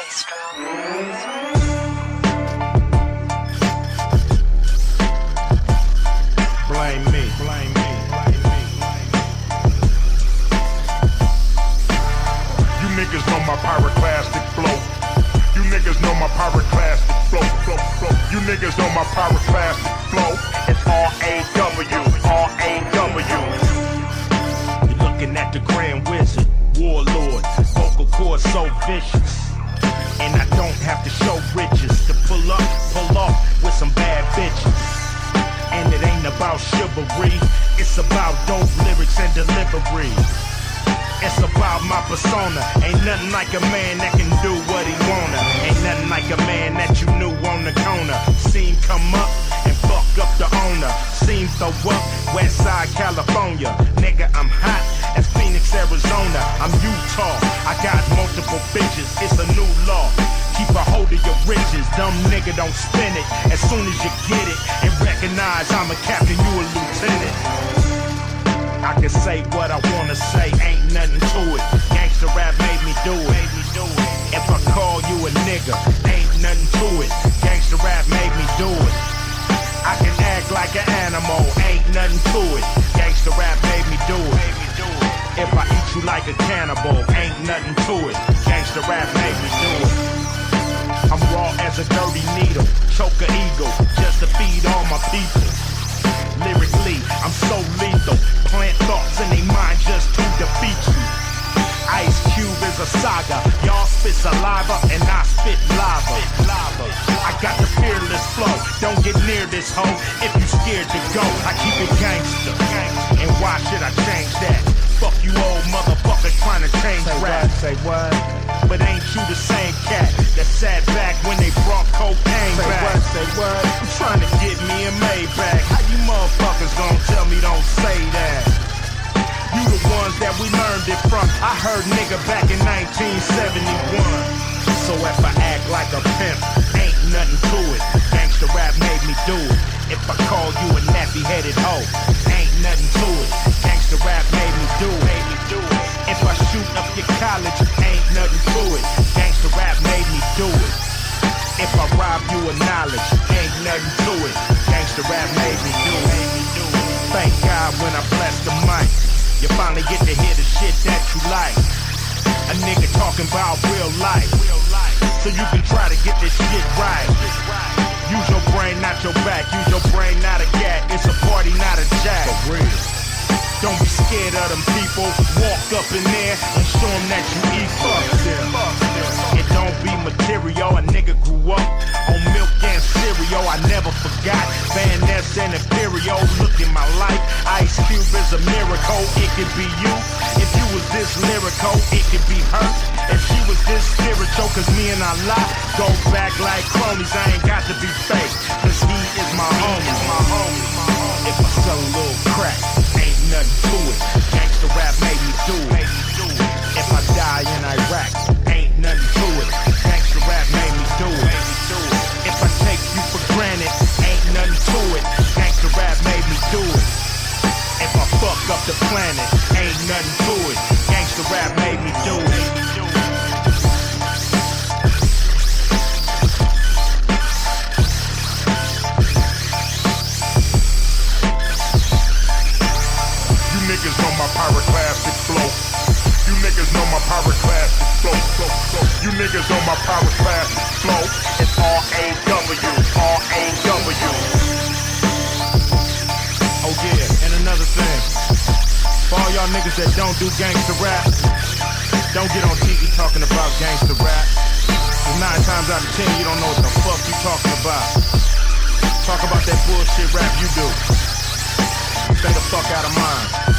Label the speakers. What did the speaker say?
Speaker 1: Blame me, blame me, blame me.
Speaker 2: You niggas know my pyroclastic flow. You niggas know my pyroclastic flow, flow, flow. You niggas know my pyroclastic flow. It's R-A-W, R-A-W.
Speaker 1: You're looking at the Grand Wizard, Warlord, vocal cords so vicious. And I don't have to show riches to pull off with some bad bitches. And it ain't about chivalry, it's about dope lyrics and delivery. It's about my persona. Ain't nothing like a man that can do what he wanna. Ain't nothing like a man that you knew on the corner. Seen come up and fuck up the owner. Seen throw up Westside California. Nigga, I'm hot as Phoenix, Arizona. I'm Utah, I got multiple bitches. It's a new law. Keep a hold of your riches. Dumb nigga, don't spin it as soon as you get it. And recognize I'm a captain, you a lieutenant. I can say what I wanna say, ain't nothing to it. Gangsta rap made me do it. If I call you a nigga, ain't nothing to it. Gangsta rap made me do it. I can act like an animal, ain't nothing to it. Gangsta rap made me do it. If I eat you like a cannibal, ain't nothing to it. Gangsta rap made me do it. I'm raw as a dirty needle, choke a eagle, just to feed all my people. Lyrically, I'm so lethal. Plant thoughts in their mind just to defeat you. Ice Cube is a saga. Y'all spit saliva and I spit lava. I got the fearless flow. Don't get near this hoe if you scared to go. I keep it gangster. And why should I change that? Fuck you old motherfucker trying to change rap.
Speaker 3: Say what?
Speaker 1: But ain't you the same cat that sat back when they brought cocaine back?
Speaker 3: Say what?
Speaker 1: I'm trying to get me a Maybach. How you motherfuckers gonna tell me don't say that? You the ones that we learned it from. I heard nigga back in 1971. So if I act like a pimp, ain't nothing to it. Gangsta rap made me do it. If I call you a nappy-headed hoe, ain't nothing to it. Gangsta rap made me do it. If I shoot up your college, ain't nothing to it. Gangsta rap made me do it. If I rob you of knowledge, ain't nothing to it. Gangsta rap made me do it. Thank God when I bless the mic, you finally get to hear the shit that you like. A nigga talking about real life, so you can try to get this shit right. Use your brain, not your back. Use your brain, not a gat. It's a party, not a jack. For real. Don't be scared of them people. Walk up in there and show them that you eat. Fuck them. It don't be material. A nigga grew up on milk and cereal. I never forgot Van Ness and Imperial. Look in my life, Ice Cube is a miracle. It could be you. If you was this lyrical, it could be her. If she was this spiritual, cause me and Allah go back like cronies. I ain't got to be fake, cause he is my homie. If I sell a little crack, ain't nothing to it. Gangsta rap made me do it. If I die in Iraq, ain't nothing to it. Gangsta rap made me do it. If I take you for granted, ain't nothing to it. Gangsta rap made me do it. If I fuck up the planet, ain't nothing to it. Gangsta rap made me do it.
Speaker 2: Niggas know my pyroclastic flow. You niggas know my pyroclastic flow. You niggas know my pyroclastic flow. It's R-A-W, R-A-W.
Speaker 1: Oh yeah, and another thing. For all y'all niggas that don't do gangsta rap, don't get on TV talking about gangsta rap. 'Cause 9 times out of 10 you don't know what the fuck you talking about. Talk about that bullshit rap you do. Stay the fuck out of mine.